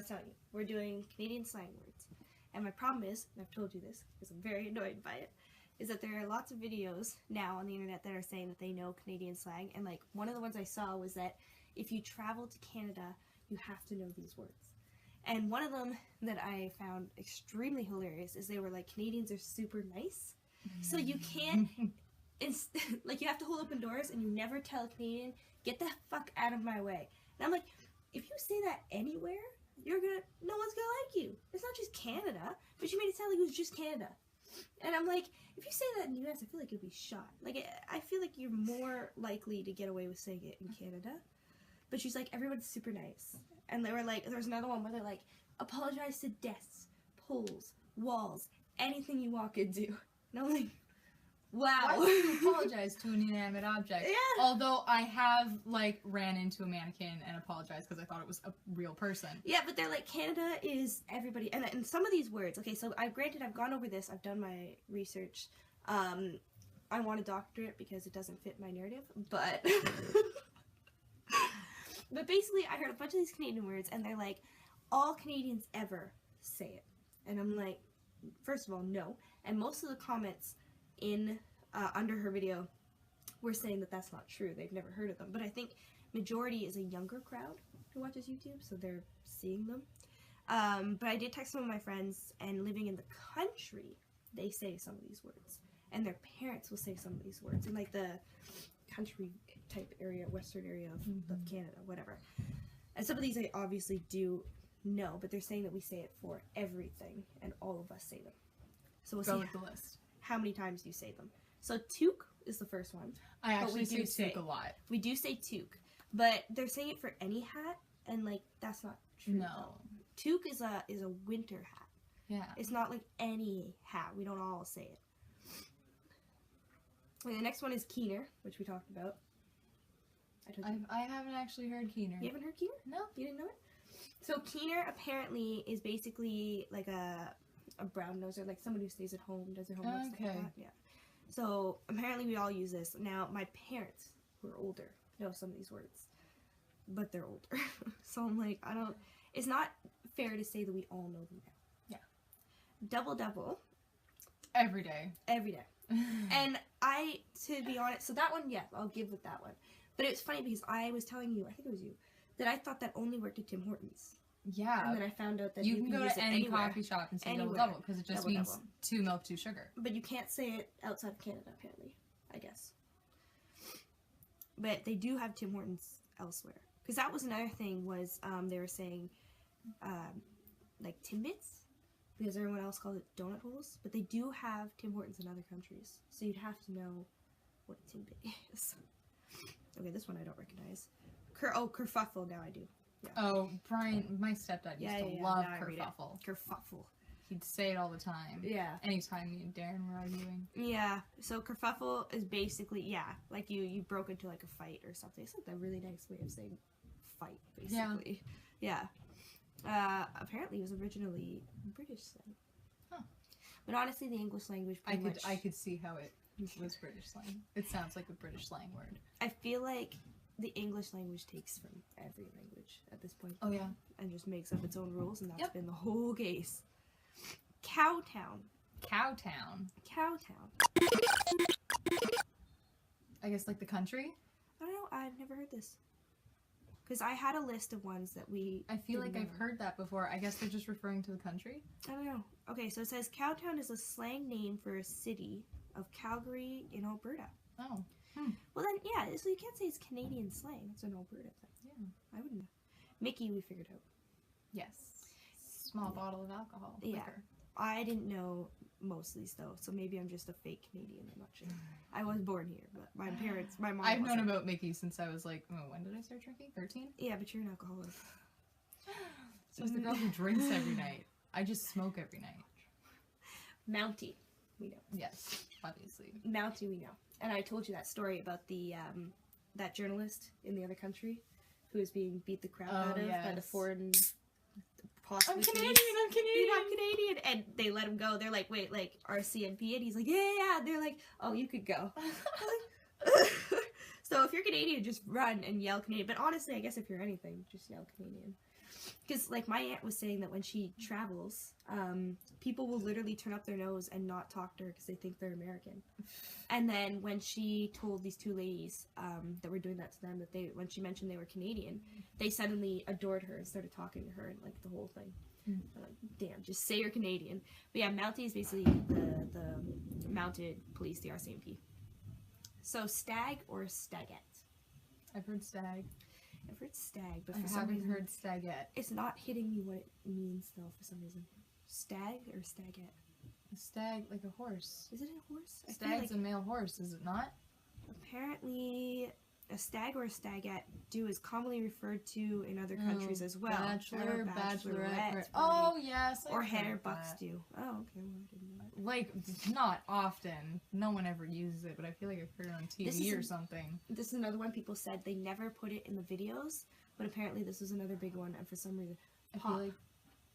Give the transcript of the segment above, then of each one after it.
was telling you, we're doing Canadian slang words. And my problem is, and I've told you this because I'm very annoyed by it, is that there are lots of videos now on the internet that are saying that they know Canadian slang. And like one of the ones I saw was that if you travel to Canada, you have to know these words. And one of them that I found extremely hilarious is they were like, Canadians are super nice. So you can't, it's like you have to hold open doors and you never tell a Canadian, get the fuck out of my way. And I'm like, if you say that anywhere, no one's gonna like you. It's not just Canada, but you made it sound like it was just Canada. And I'm like, if you say that in the US, I feel like you'll be shot. Like, I feel like you're more likely to get away with saying it in Canada. But she's like, everyone's super nice. And they were like, there was another one where they're like, apologize to desks, poles, walls, anything you walk into. And I'm like, wow. Why would you apologize to an inanimate object? Yeah. Although I have, like, ran into a mannequin and apologized because I thought it was a real person. Yeah, but they're like, Canada is everybody. And some of these words, okay, so I've gone over this. I've done my research. I want a doctorate because it doesn't fit my narrative. But, but basically, I heard a bunch of these Canadian words, and they're like, all Canadians ever say it. And I'm like, first of all, no. And most of the comments in under her video were saying that that's not true. They've never heard of them. But I think majority is a younger crowd who watches YouTube, so they're seeing them. But I did text some of my friends, and living in the country, they say some of these words. And their parents will say some of these words in like the country type area, western area of Canada, whatever. And some of these I obviously do know, but they're saying that we say it for everything, and all of us say them. So we'll Go see with the list. how many times you say them. So toque is the first one. I actually we say do toque a lot. We do say toque, but they're saying it for any hat, and like that's not true. No. Though. Toque is a winter hat. Yeah. It's not like any hat. We don't all say it. And the next one is keener, which we talked about. I haven't actually heard keener. You haven't heard keener? No. You didn't know it? So keener apparently is basically like a brown noser, like someone who stays at home, does their homework, stuff like that. Yeah. So apparently we all use this. Now my parents, who are older, know some of these words, but they're older. So I'm like, it's not fair to say that we all know them now. Yeah. Double. Every day. Every day. And to be honest, so that one, yeah, I'll give with that one. But it's funny because I was telling you, I think it was you, that I thought that only worked at Tim Hortons. Yeah. And then I found out that you can go use to it any anywhere. coffee shop and say Anywhere. double because it just means Double. 2 milk, 2 sugar. But you can't say it outside of Canada, apparently, I guess. But they do have Tim Hortons elsewhere. Because that was another thing was they were saying like Timbits, because everyone else calls it donut holes. But they do have Tim Hortons in other countries. So you'd have to know what a Timbit is. Okay, this one I don't recognize. Kerfuffle, now I do. Yeah. Oh, Brian, my stepdad used to love kerfuffle. Kerfuffle. He'd say it all the time. Yeah. Anytime me and Darren were arguing. Yeah. So kerfuffle is basically, like you broke into like a fight or something. It's like a really nice way of saying fight, basically. Yeah. Apparently it was originally British slang. Huh. But honestly, the English language I could see how it was British slang. It sounds like a British slang word. I feel like the English language takes from every language at this point. Oh, yeah. And just makes up its own rules, and that's been the whole case. Cowtown. Cowtown. Cowtown. I guess like the country? I don't know. I've never heard this. Because I had a list of ones that we... I feel like I've heard that before. I guess they're just referring to the country? I don't know. Okay, so it says Cowtown is a slang name for a city of Calgary in Alberta. Oh. Well then, yeah, so you can't say it's Canadian slang. It's an Alberta thing. Yeah. I wouldn't know. Mickey, we figured out. Yes. Small bottle of alcohol. Yeah. Liquor. I didn't know most of these, though, so maybe I'm just a fake Canadian. I'm not sure. I was born here, but my mom I've known wasn't. about Mickey since I was like, when did I start drinking? 13? Yeah, but you're an alcoholic. So it's the girl who drinks every night. I just smoke every night. Mountie, we know. Yes, obviously. Mountie, we know. And I told you that story about the that journalist in the other country who was being beat the crap out of by the foreign. I'm Canadian, You're not Canadian, and they let him go. They're like, wait, like RCMP, and he's like, yeah. They're like, oh, you could go. So if you're Canadian, just run and yell Canadian. But honestly, I guess if you're anything, just yell Canadian. Because, like, my aunt was saying that when she travels, people will literally turn up their nose and not talk to her because they think they're American. And then when she told these two ladies that were doing that to them, that when she mentioned they were Canadian, they suddenly adored her and started talking to her and, like, the whole thing. I'm like, damn, just say you're Canadian. But yeah, Mountie is basically the mounted police, the RCMP. So, stag or stagette? I've heard stag. I've heard stag, but I for some haven't reason heard stagette. it's not hitting me what it means though. For some reason, stag or stagette? A stag, like a horse. Is it a horse? I feel Stag's like a male horse, is it not? apparently a stag or a stagette is commonly referred to in other countries as well. Bachelor, bachelorette. party. Oh yes. Or I've header heard bucks that. do. Oh, okay. Well, I didn't know that. Like, not often. No one ever uses it, but I feel like I've heard it on TV or something. This is another one people said they never put it in the videos, but apparently this was another big one, and for some reason, I pop. feel like,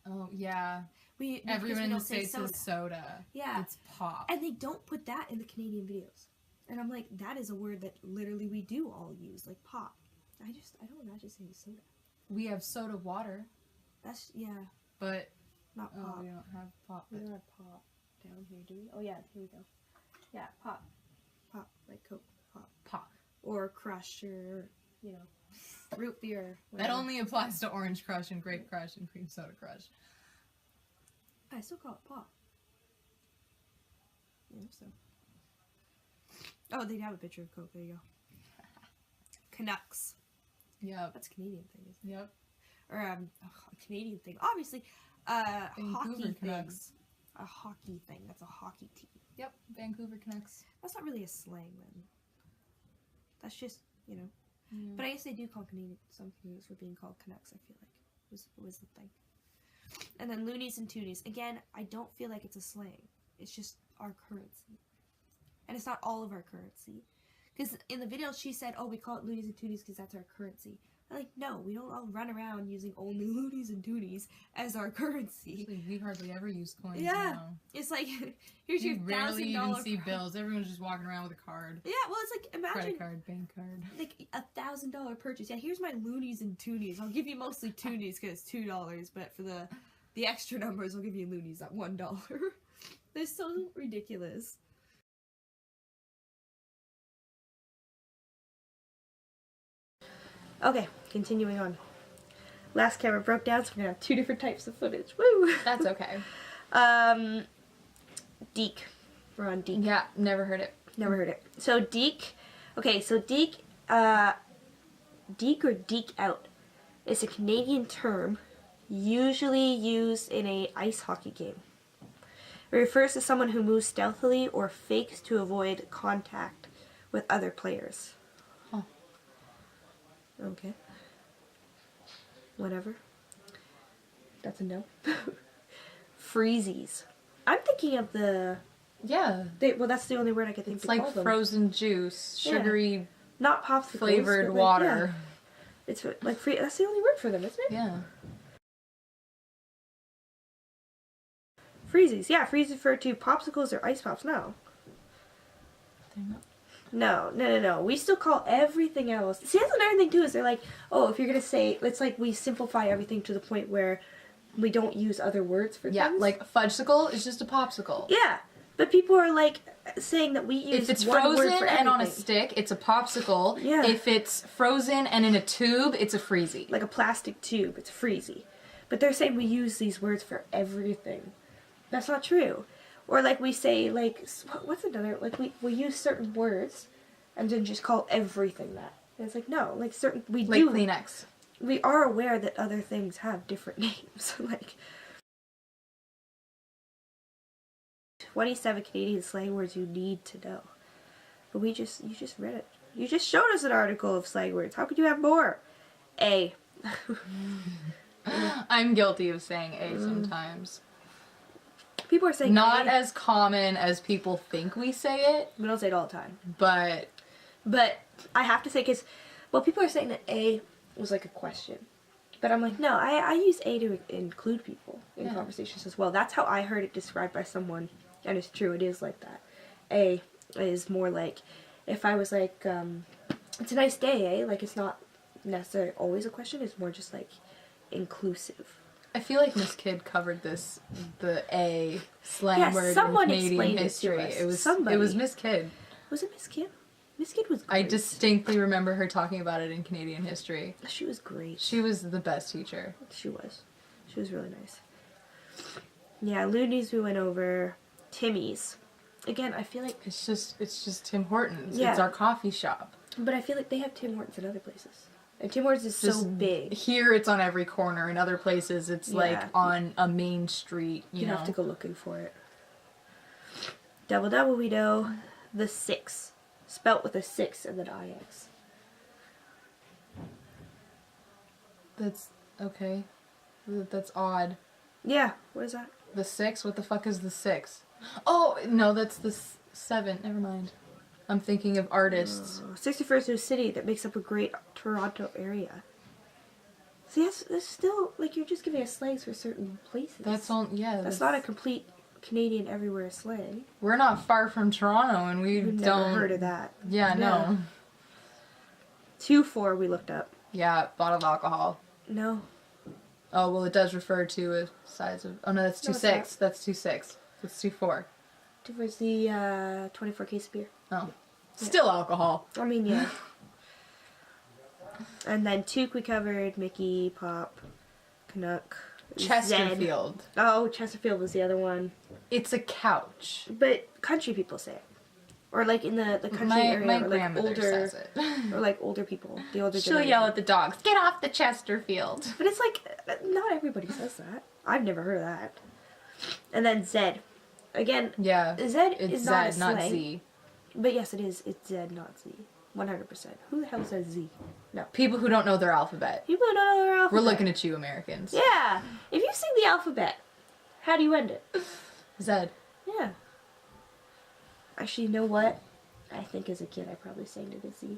oh yeah, because everyone we in the don't say States says soda. Yeah. It's pop. And they don't put that in the Canadian videos. And I'm like, that is a word that literally we do all use, like pop. I don't imagine saying soda. We have soda water, That's, yeah, but not pop. we don't have pop. We don't have pop down here, do we? Oh yeah, here we go. Yeah, pop. Pop, like Coke, pop. Pop. Or Crush, or, you know, root beer. That whatever. only applies to Orange Crush and Grape Crush and Cream Soda Crush. I still call it pop. Yeah, so. Oh, they have a picture of Coke. There you go. Canucks. Yep. That's a Canadian thing, isn't it? Yep. Or a Canadian thing. Obviously, hockey Vancouver thing. Canucks. A hockey thing. That's a hockey team. Yep. Vancouver Canucks. That's not really a slang then. That's just, you know. Yeah. But I guess they do call some Canadians for being called Canucks, I feel like. Was the thing. And then loonies and toonies. Again, I don't feel like it's a slang. It's just our currency. And it's not all of our currency. Because in the video she said, oh, we call it loonies and toonies because that's our currency. I'm like, no, we don't all run around using only loonies and toonies as our currency. Actually, we hardly ever use coins Yeah. now. It's like, here's You your rarely $1,000 even see bills. Everyone's just walking around with a card. Yeah, well, it's like, imagine Credit card, bank card. like $1,000 purchase. Yeah, here's my loonies and toonies. I'll give you mostly toonies because it's $2, but for the extra numbers, I'll give you loonies at $1. They're so ridiculous. Okay, continuing on. Last camera broke down, so we're gonna have two different types of footage. Woo! That's okay. Deek. We're on Deek. Yeah, never heard it. Never heard it. So Deek. Okay, so Deek. Deek or Deek out is a Canadian term usually used in a ice hockey game. It refers to someone who moves stealthily or fakes to avoid contact with other players. Huh. Okay. Whatever. That's a no. Freezies. I'm thinking of the... Yeah. well, that's the only word I could think It's to like call them. frozen juice, sugary, Not popsicles. flavored but like, water. yeah. It's like free. That's the only word for them, isn't it? Yeah. Freezies. Yeah, freezies refer to popsicles or ice pops. No. No. We still call everything else. See, that's another thing too. Is they're like, oh, if you're gonna say, it's like we simplify everything to the point where we don't use other words for Yeah, things. like fudgesicle is just a popsicle. Yeah, but people are like saying that we use If it's one word frozen for and on a everything. stick, it's a popsicle. Yeah. If it's frozen and in a tube, it's a freezy. Like a plastic tube, it's freezy. But they're saying we use these words for everything. That's not true. Or like we say, like, what's another, like we use certain words and then just call everything that. And it's like, no, like certain, we Like do. Kleenex. We are aware that other things have different names. Like, 27 Canadian slang words you need to know. But you just read it. You just showed us an article of slang words. How could you have more? A. I'm guilty of saying A sometimes. People are saying Not A. as common as people think we say it, We don't say it all the time. but But I have to say, because, well, people are saying that A was like a question. But I'm like, no, I use A to include people in conversations as well. That's how I heard it described by someone, and it's true, it is like that. A is more like, if I was like, it's a nice day, eh? Like, it's not necessarily always a question, it's more just like, inclusive. I feel like Miss Kid covered the A slang Yeah, word in someone Canadian explained it to history. us. It was Somebody. Miss Kid. Was it Miss Kid? Miss Kid was I great. distinctly remember her talking about it in Canadian history. She was great. She was the best teacher. She was. She was really nice. Yeah, Looney's we went over. Timmy's. Again, I feel like... It's just Tim Hortons. Yeah. It's our coffee shop. But I feel like they have Tim Hortons in other places. And Tim Hortons is so Just big. Here it's on every corner. In other places it's like on a main street, you know. have to go looking for it. Double Double we know. The 6. Spelt with a 6 and then IX. That's okay. That's odd. Yeah, what is that? The 6? What the fuck is the 6? Oh, no, that's the 7. Never mind. I'm thinking of artists. 61st new city that makes up a great Toronto area. See, that's still, like, you're just giving us slangs for certain places. That's all, yeah. That's not a complete Canadian everywhere slang. We're not far from Toronto and We've never heard of that. Yeah, no. 2-4 we looked up. Yeah, bottled alcohol. No. Oh, well, it does refer to a size of... Oh, no, that's 2.6. That's 2.6. That's 2.4. 2 was the 24 case of beer. Oh. Still alcohol. I mean, yeah. And then Took we covered. Mickey, Pop, Canuck, Chesterfield. Zed. Oh, Chesterfield was the other one. It's a couch. But country people say it. Or like in the country area, My or like grandmother older, says it. or like older people, the older She'll generation. yell at the dogs, "Get off the Chesterfield!" But it's like not everybody says that. I've never heard of that. And then Zed, again. Yeah. Zed It's is not a Zed, not slang. Z. But yes, it is. It's Zed, not Z. 100%. Who the hell says Z? No. People who don't know their alphabet. People who don't know their alphabet. We're looking at you, Americans. Yeah. If you sing the alphabet, how do you end it? Zed. Yeah. Actually, you know what? I think as a kid I probably sang it as Z.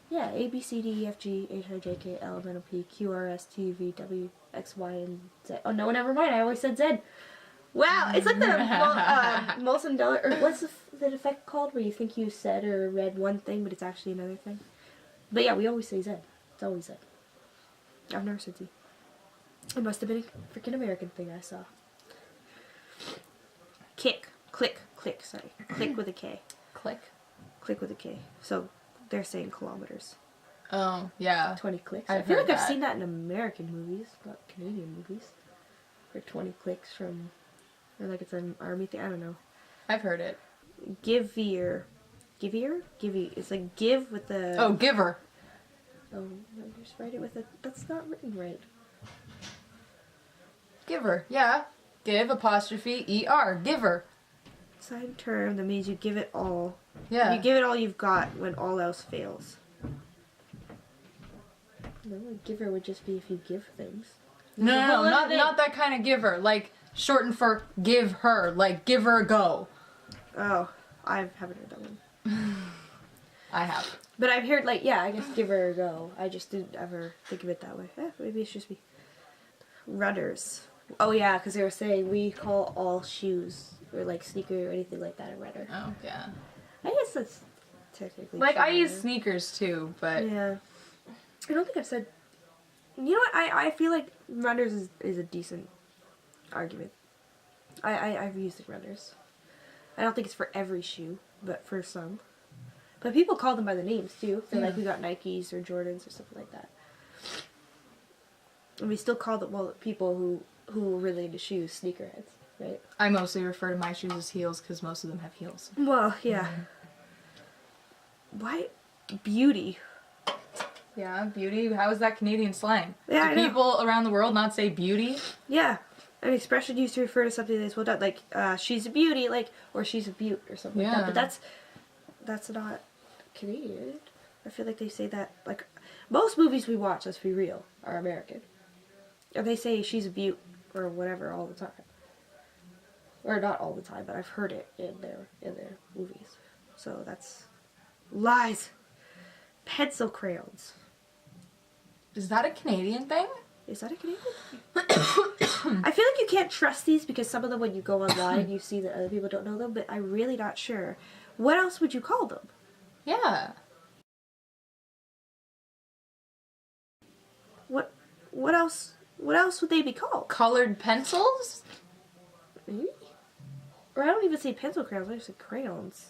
Yeah, A, B, C, D, E, F, G, H, I, J, K, L, M, N, O, P, Q, R, S, T, U, V, W, X, Y, and Z. Oh, no, never mind. I always said Z. Wow, it's like the Molson Dollar, or what's the effect called where you think you said or read one thing, but it's actually another thing? But yeah, we always say Z. It's always Z. I've never said Z. It must have been a freaking American thing I saw. Click, sorry. Click with a K. Click. Click with a K. So they're saying kilometers. Oh, yeah. 20 clicks. I've I feel heard like I've that. seen that in American movies, not Canadian movies. For 20 clicks from, or like it's an army thing. I don't know. I've heard it. Givier. Givey. It's like give with the. Oh, giver. Oh, no, just write it with a. That's not written right. Giver. Yeah. Give apostrophe ER. Giver. Side term that means you give it all. Yeah. You give it all you've got when all else fails. No, a giver would just be if you give things. No, There's a whole other thing. not that kind of giver. Like shortened for give her. Like give her a go. Oh, I haven't heard that one. I have. But I've heard like, yeah, I guess give her a go. I just didn't ever think of it that way. Maybe it's just me. Runners. Oh yeah, because they were saying we call all shoes or like sneaker or anything like that a runner. Oh, yeah. I guess that's technically Like true, I use yeah. sneakers too, but Yeah. I don't think I've said. You know what? I feel like runners is a decent argument. I've used the runners. I don't think it's for every shoe, but for some. But people call them by the names too. They're like, we got Nikes or Jordans or something like that. And we still call them, well, people who are really into shoes, sneakerheads, right? I mostly refer to my shoes as heels because most of them have heels. Well, yeah. Why? Beauty. Yeah, beauty. How is that Canadian slang? Yeah, I Do know. people around the world not say beauty? Yeah. An expression used to refer to something that's well done, like she's a beauty, like, or she's a beaut or something like that. But that's not Canadian. I feel like they say that, like, most movies we watch, let's be real, are American. And they say she's a beaut or whatever all the time. Or not all the time, but I've heard it in their movies. So that's lies. Pencil crayons. Is that a Canadian thing? Is that a Canadian? I feel like you can't trust these because some of them, when you go online, you see that other people don't know them, but I'm really not sure. What else would you call them? Yeah. What What else? What else would they be called? Colored pencils? Maybe? Or I don't even say pencil crayons. I just say crayons.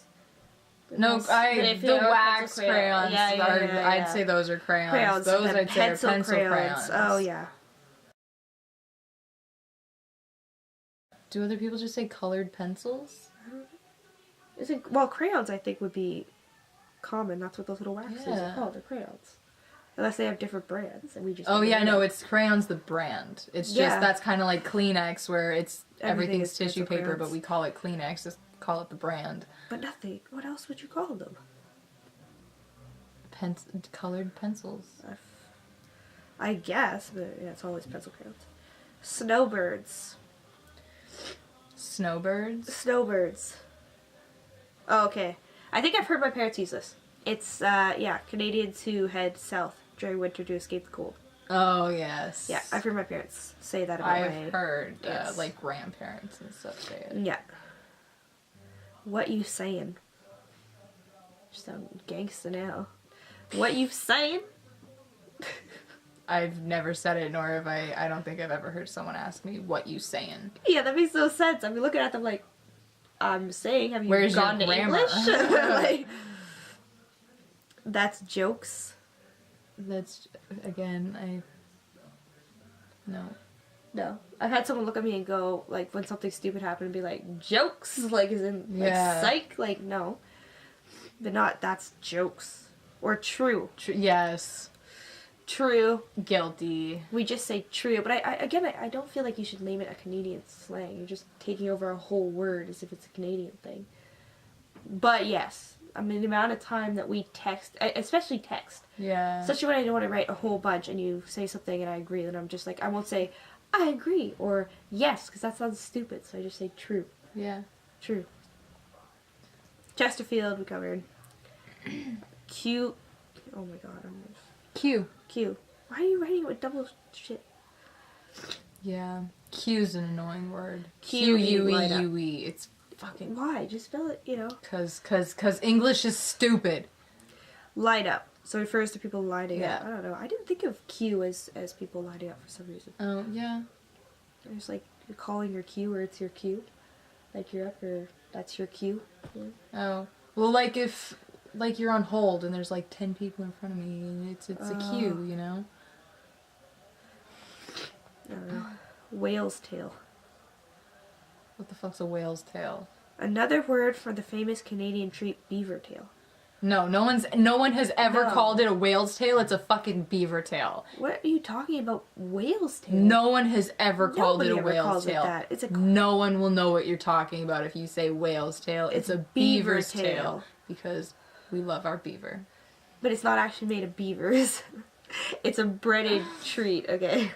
No, the wax pencil crayons. Yeah. I'd say those are crayons. Crayons. Those And I'd say are pencil pencil crayons. Oh yeah. Do other people just say colored pencils? Is it, well, crayons I think would be common. That's what those little waxes Yeah. are called. They're crayons. Unless they have different brands, and we just. Oh yeah, no, it's crayons the brand. It's just that's kind of like Kleenex, where it's Everything everything's is tissue pencil paper, crayons. but we call it Kleenex. Just call it the brand. But nothing. What else would you call them? Colored pencils. I guess, but yeah, it's always pencil crayons. Snowbirds. Snowbirds. Snowbirds. Oh, okay. I think I've heard my parents use this. It's Canadians who head south during winter to escape the cold. Oh yes. Yeah, I've heard my parents say that about I've heard yes. like grandparents and stuff say it. Yeah. What you saying? You sound gangsta now. What you saying? I've never said it, nor have I don't think I've ever heard someone ask me, what you saying? Yeah, that makes no sense. I'm looking at them like, I'm saying, have you Where's gone your to grammar? English? Like, that's jokes. That's, again, no. No. I've had someone look at me and go, like, when something stupid happened, and be like, jokes? Like, as in, like, Yeah. psych? Like, no. But not, that's jokes. Or true. Yes. True. Guilty. We just say true. But I don't feel like you should name it a Canadian slang. You're just taking over a whole word as if it's a Canadian thing. But yes. I mean, the amount of time that we text, especially text. Yeah. Especially when I don't want to write a whole bunch and you say something and I agree, then I'm just like, I won't say, I agree, or yes, because that sounds stupid, so I just say true. Yeah. True. Chesterfield, we covered. Q. Oh my god, I'm just... Q. Q. Why are you writing it with double shit? Yeah. Q's an annoying word. Q-U-E, Q-U-E-U-E. It's fucking... Why? Just spell it, you know. Cause English is stupid. Light up. So it refers to people lighting up. Yeah. I don't know. I didn't think of Q as people lighting up for some reason. Oh, yeah. It's like you're calling your Q or it's your Q. Like you're up or that's your Q. Yeah. Oh. Well, like if... Like you're on hold and there's like 10 people in front of me and it's a queue, you know? I don't know. Whale's tail. What the fuck's a whale's tail? Another word for the famous Canadian treat beaver tail. No one has ever called it a whale's tail. It's a fucking beaver tail. What are you talking about? Whale's tail? No one has ever called Nobody it a ever whale's calls it tail. that. It's a No one will know what you're talking about if you say whale's tail. It's a beaver beaver's tail. tail. Because we love our beaver. But it's not actually made of beavers. It's a breaded treat, okay?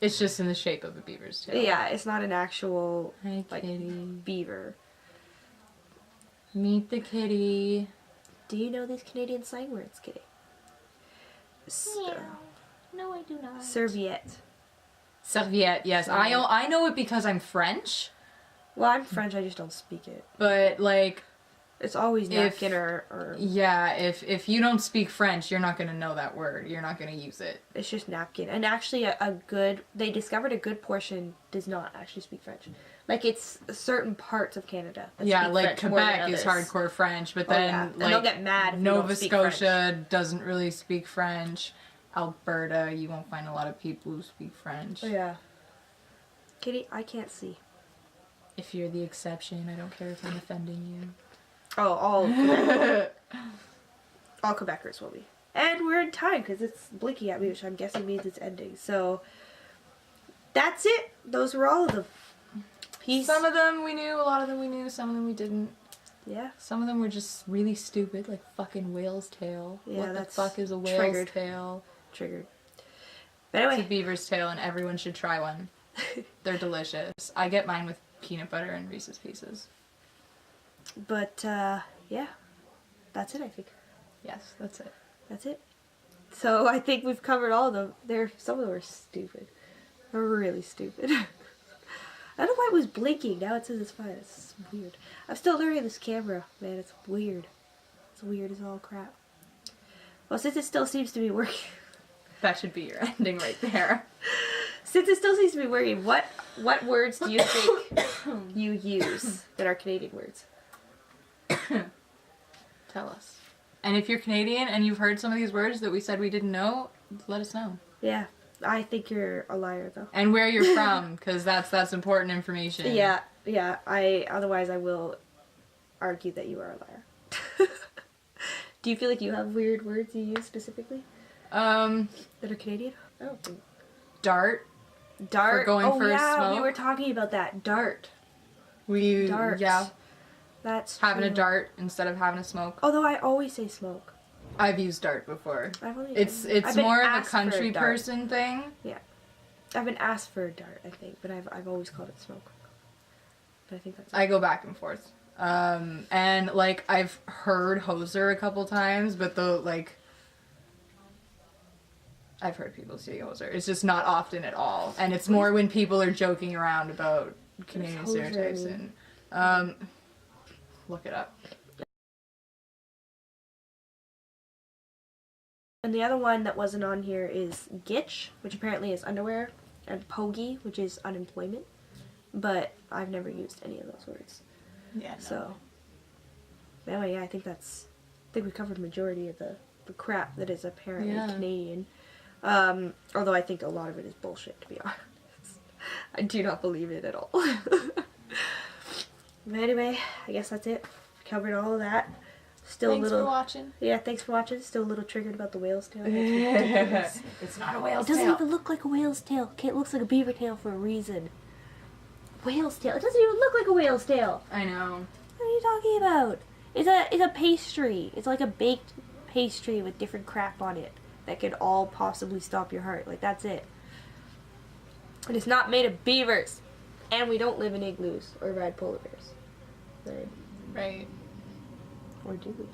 It's just in the shape of a beaver's tail. Yeah, it's not an actual Hi, like kitty. beaver. Meet the kitty. Do you know these Canadian slang words, kitty? No, I do not. Serviette. Serviette, yes. Serviette. I know it because I'm French. Well, I'm French, I just don't speak it. But, like... It's always napkin or... Yeah, if you don't speak French, you're not going to know that word. You're not going to use it. It's just napkin. And actually they discovered a good portion does not actually speak French. Like, it's certain parts of Canada that Yeah, speak like French more than Quebec is others. hardcore French, but Oh, then yeah. And like they'll get mad if you Nova don't speak Scotia doesn't really speak French. Alberta, you won't find a lot of people who speak French. Oh, yeah. Kitty, I can't see. If you're the exception, I don't care if I'm offending you. Oh, all Quebec. All Quebecers will be. And we're in time because it's blinking at me, which I'm guessing means it's ending. So, that's it. Those were all of them. Peace. Some of them we knew, a lot of them we knew, some of them we didn't. Yeah. Some of them were just really stupid, like fucking whale's tail. Yeah, what the that's fuck is a whale's triggered. tail? Triggered. But It's anyway. a beaver's tail and everyone should try one. They're delicious. I get mine with peanut butter and Reese's Pieces. But, yeah. That's it, I think. Yes, that's it. That's it. So, I think we've covered all of them. Some of them are stupid. They're really stupid. I don't know why it was blinking. Now it says it's fine. It's weird. I'm still learning this camera, man. It's weird. It's weird as all crap. Well, since it still seems to be working... That should be your ending right there. Since it still seems to be working, what words do you think you use that are Canadian words? Tell us. And if you're Canadian and you've heard some of these words that we said we didn't know, let us know. Yeah, I think you're a liar, though. And where you're from, because that's important information. Yeah. Otherwise I will argue that you are a liar. Do you feel like you have weird words you use specifically? That are Canadian? I don't think. Dart. Dart. For going for a smoke. We were talking about that. Dart. Dart. Yeah. That's having true. a dart instead of having a smoke. Although I always say smoke. I've used dart before. It's I've been more of a asked for country dart. person thing. Yeah. I've been asked for a dart, I think, but I've always called it smoke. But I think that's... I go back and forth. And like I've heard hoser a couple times, but I've heard people say hoser. It's just not often at all. And it's more when people are joking around about Canadian stereotypes and look it up. And the other one that wasn't on here is gitch, which apparently is underwear, and pogie, which is unemployment. But I've never used any of those words. Yeah. No. So, anyway, yeah, I think we covered the majority of the crap that is apparently Canadian. Although I think a lot of it is bullshit, to be honest. I do not believe it at all. But anyway, I guess that's it. We covered all of that. Still Thanks a little. for watching. Yeah, thanks for watching. Still a little triggered about the whale's tail. It's not a whale's tail. It doesn't even look like a whale's tail. Okay, it looks like a beaver tail for a reason. Whale's tail. It doesn't even look like a whale's tail. I know. What are you talking about? It's a pastry. It's like a baked pastry with different crap on it that could all possibly stop your heart. Like, that's it. And it's not made of beavers. And we don't live in igloos or ride polar bears. Right. Or do we?